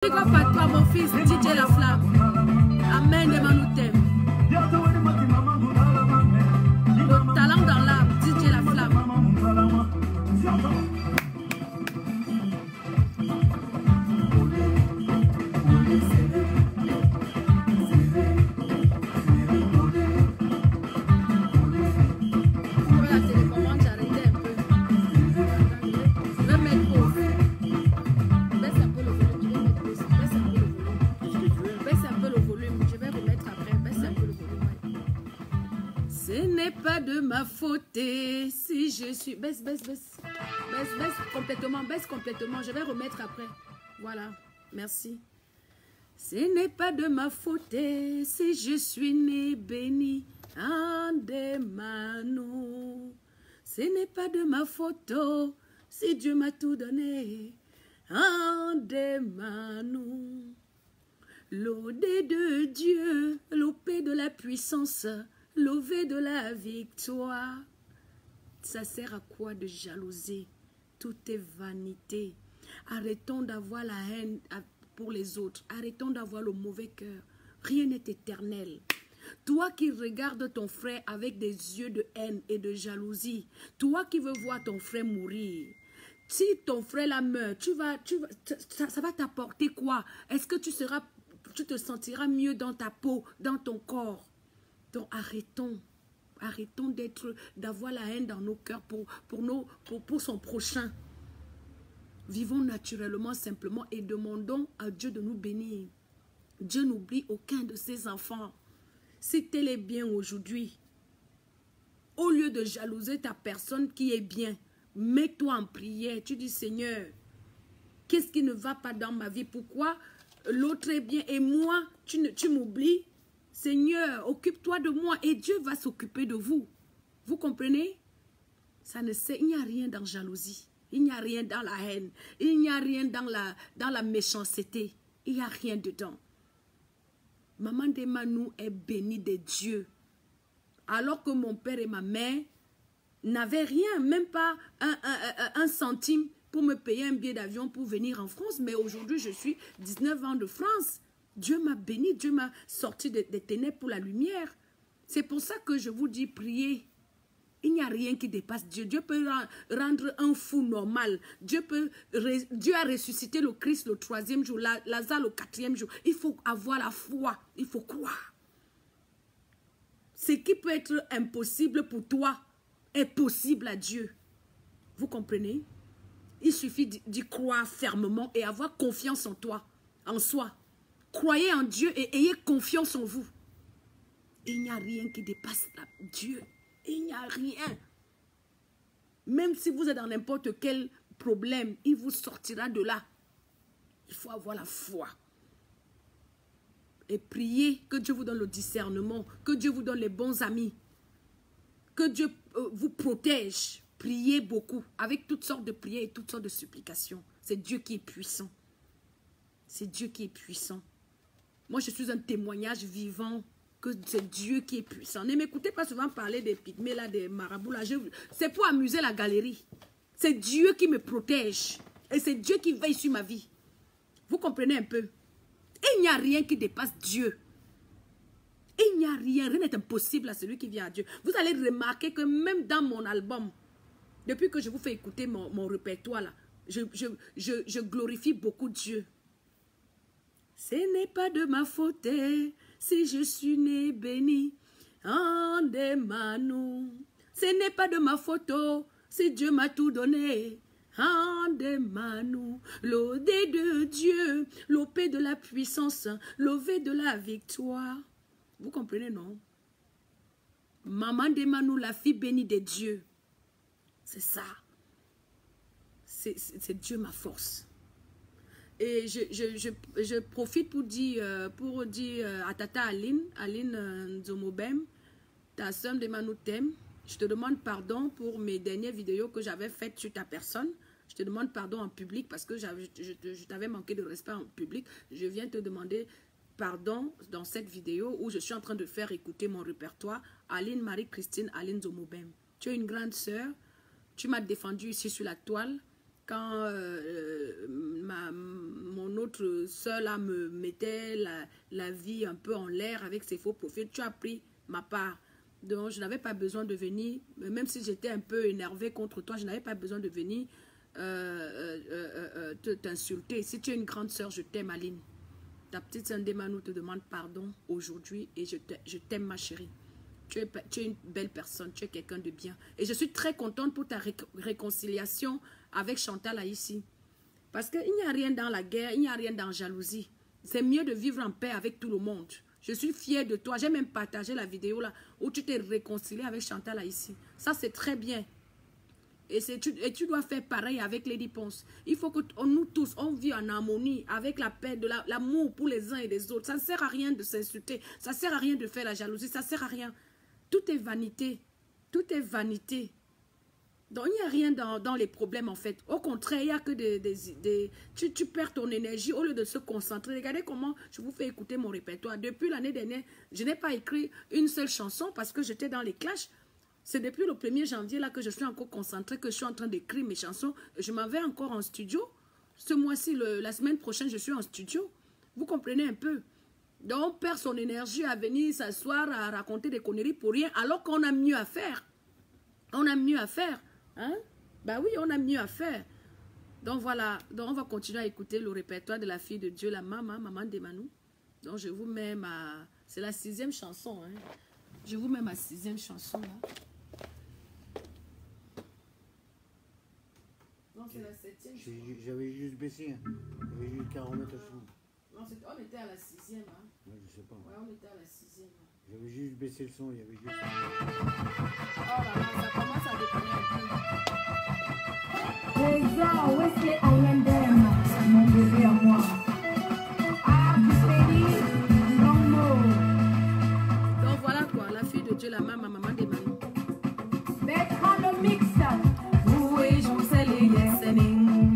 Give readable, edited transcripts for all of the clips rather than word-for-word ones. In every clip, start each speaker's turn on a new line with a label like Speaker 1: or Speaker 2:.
Speaker 1: Big up à toi, mon fils, DJ La Flamme. Amen, et Manu t'aime. Le talent dans l'âme, DJ La Flamme. Pour la télécommande, j'ai arrêté un peu. Je vais mettre pause. Baisse un peu le volume, je vais mettre pause. Baisse un peu le volume. Baisse un peu le volume, je vais remettre après. Baisse un peu le volume. Ouais. Ce n'est pas de ma faute si je suis... Baisse, baisse, baisse. Baisse complètement, baisse complètement. Je vais remettre après. Voilà, merci. Ce n'est pas de ma faute si je suis né béni en des manos. Ce n'est pas de ma faute si Dieu m'a tout donné en des manos. L'odé de Dieu, l'opé de la puissance, l'ové de la victoire. Ça sert à quoi de jalouser? Tout est vanité. Arrêtons d'avoir la haine pour les autres. Arrêtons d'avoir le mauvais cœur. Rien n'est éternel. Toi qui regardes ton frère avec des yeux de haine et de jalousie, toi qui veux voir ton frère mourir, si ton frère la meurt, ça va t'apporter quoi? Est-ce que tu te sentiras mieux dans ta peau, dans ton corps? Donc arrêtons d'avoir la haine dans nos cœurs pour son prochain. Vivons naturellement, simplement et demandons à Dieu de nous bénir. Dieu n'oublie aucun de ses enfants. Si tel est bien aujourd'hui, au lieu de jalouser ta personne qui est bien, mets-toi en prière. Tu dis, Seigneur, qu'est-ce qui ne va pas dans ma vie? Pourquoi l'autre est bien et moi, tu m'oublies? Seigneur, occupe-toi de moi et Dieu va s'occuper de vous. Vous comprenez? Il n'y a rien dans la jalousie. Il n'y a rien dans la haine. Il n'y a rien dans la méchanceté. Il n'y a rien dedans. Maman de Manu est bénie de Dieu. Alors que mon père et ma mère n'avaient rien, même pas un centime pour me payer un billet d'avion pour venir en France. Mais aujourd'hui, je suis 19 ans de France. Dieu m'a béni, Dieu m'a sorti des ténèbres pour la lumière. C'est pour ça que je vous dis, priez. Il n'y a rien qui dépasse Dieu. Dieu peut rendre un fou normal. Dieu a ressuscité le Christ le 3e jour, Lazare le 4e jour. Il faut avoir la foi, il faut croire. Ce qui peut être impossible pour toi est possible à Dieu. Vous comprenez? Il suffit d'y croire fermement et avoir confiance en toi, en soi. Croyez en Dieu et ayez confiance en vous. Il n'y a rien qui dépasse Dieu. Il n'y a rien. Même si vous êtes dans n'importe quel problème, il vous sortira de là. Il faut avoir la foi. Et priez que Dieu vous donne le discernement, que Dieu vous donne les bons amis, que Dieu vous protège. Priez beaucoup, avec toutes sortes de prières et toutes sortes de supplications. C'est Dieu qui est puissant. C'est Dieu qui est puissant. Moi, je suis un témoignage vivant que c'est Dieu qui est puissant. Ne m'écoutez pas souvent parler des pygmées, là, des marabouts. C'est pour amuser la galerie. C'est Dieu qui me protège. Et c'est Dieu qui veille sur ma vie. Vous comprenez un peu? Il n'y a rien qui dépasse Dieu. Il n'y a rien. Rien n'est impossible à celui qui vient à Dieu. Vous allez remarquer que même dans mon album, depuis que je vous fais écouter mon répertoire, là, je glorifie beaucoup Dieu. Ce n'est pas de ma faute si je suis né béni en des manos. Ce n'est pas de ma faute si Dieu m'a tout donné en des manos. L'odé de Dieu, l'opé de la puissance, l'ové de la victoire. Vous comprenez, non? Maman de Manu, la fille bénie de Dieu. C'est ça. C'est Dieu ma force. Et je profite pour dire à Tata Aline Nzomobem, ta soeur de Manu t'aime. Je te demande pardon pour mes dernières vidéos que j'avais faites sur ta personne. Je te demande pardon en public parce que je t'avais manqué de respect en public. Je viens te demander pardon dans cette vidéo où je suis en train de faire écouter mon répertoire. Aline Marie-Christine Aline Nzomobem. Tu es une grande soeur. Tu m'as défendu ici sur la toile. quand mon autre soeur là me mettait la vie un peu en l'air avec ses faux profils, tu as pris ma part. Donc, je n'avais pas besoin de venir, même si j'étais un peu énervée contre toi, je n'avais pas besoin de venir t'insulter. Si tu es une grande soeur, je t'aime, Aline. Ta petite sœur Ndemanou te demande pardon aujourd'hui et je t'aime, ma chérie. Tu es une belle personne, tu es quelqu'un de bien. Et je suis très contente pour ta réconciliation avec Chantal ici. Parce qu'il n'y a rien dans la guerre, il n'y a rien dans la jalousie. C'est mieux de vivre en paix avec tout le monde. Je suis fière de toi. J'ai même partagé la vidéo là où tu t'es réconcilié avec Chantal ici. Ça, c'est très bien. Et tu dois faire pareil avec Lady Ponce. Il faut que nous tous, on vit en harmonie avec la paix, de l'amour pour les uns et les autres. Ça ne sert à rien de s'insulter. Ça ne sert à rien de faire la jalousie. Ça ne sert à rien. Tout est vanité. Tout est vanité. Donc, il n'y a rien dans les problèmes, en fait. Au contraire, il n'y a que tu perds ton énergie au lieu de se concentrer. Regardez comment je vous fais écouter mon répertoire. Depuis l'année dernière, je n'ai pas écrit une seule chanson parce que j'étais dans les clashs. C'est depuis le 1er janvier là que je suis encore concentrée, que je suis en train d'écrire mes chansons. Je m'en vais encore en studio. Ce mois-ci, la semaine prochaine, je suis en studio. Vous comprenez un peu? Donc, on perd son énergie à venir s'asseoir, à raconter des conneries pour rien, alors qu'on a mieux à faire. On a mieux à faire. Hein? Ben oui, on a mieux à faire. Donc voilà, donc on va continuer à écouter le répertoire de la fille de Dieu, la maman Ndemanou. Donc je vous mets ma... C'est la 6e chanson. Hein? Je vous mets ma 6e chanson là. Non, c'est la 7e.
Speaker 2: J'avais juste baissé. J'avais juste qu'à remettre le son.
Speaker 1: Non, on était à la 6e. Hein?
Speaker 2: Ouais, je sais pas.
Speaker 1: Ouais, on était à la 6e. Hein?
Speaker 2: J'avais juste baissé le son, il y avait juste...
Speaker 1: Oh là là, ça commence à déconner un peu.
Speaker 3: Trésor, où est-ce que I am them? Mon bébé à moi. Ah, tu sais dire, long mot.
Speaker 1: Donc voilà quoi, la fille de Dieu, la maman Ndemanou.
Speaker 3: Mettre en le mix.
Speaker 1: Oui, je vous sais les yesening.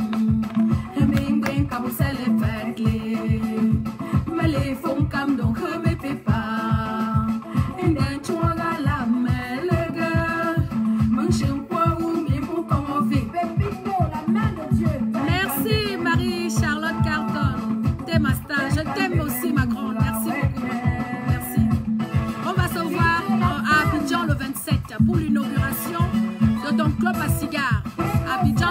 Speaker 1: Bing bing, comme vous savez les perclés. Mais les fonds comme donc, me paie pas. Merci Marie-Charlotte Carton. T'es ma star. Je t'aime aussi ma grande. Merci beaucoup. Merci. On va se voir à Abidjan le 27 pour l'inauguration de ton club à cigares. Abidjan.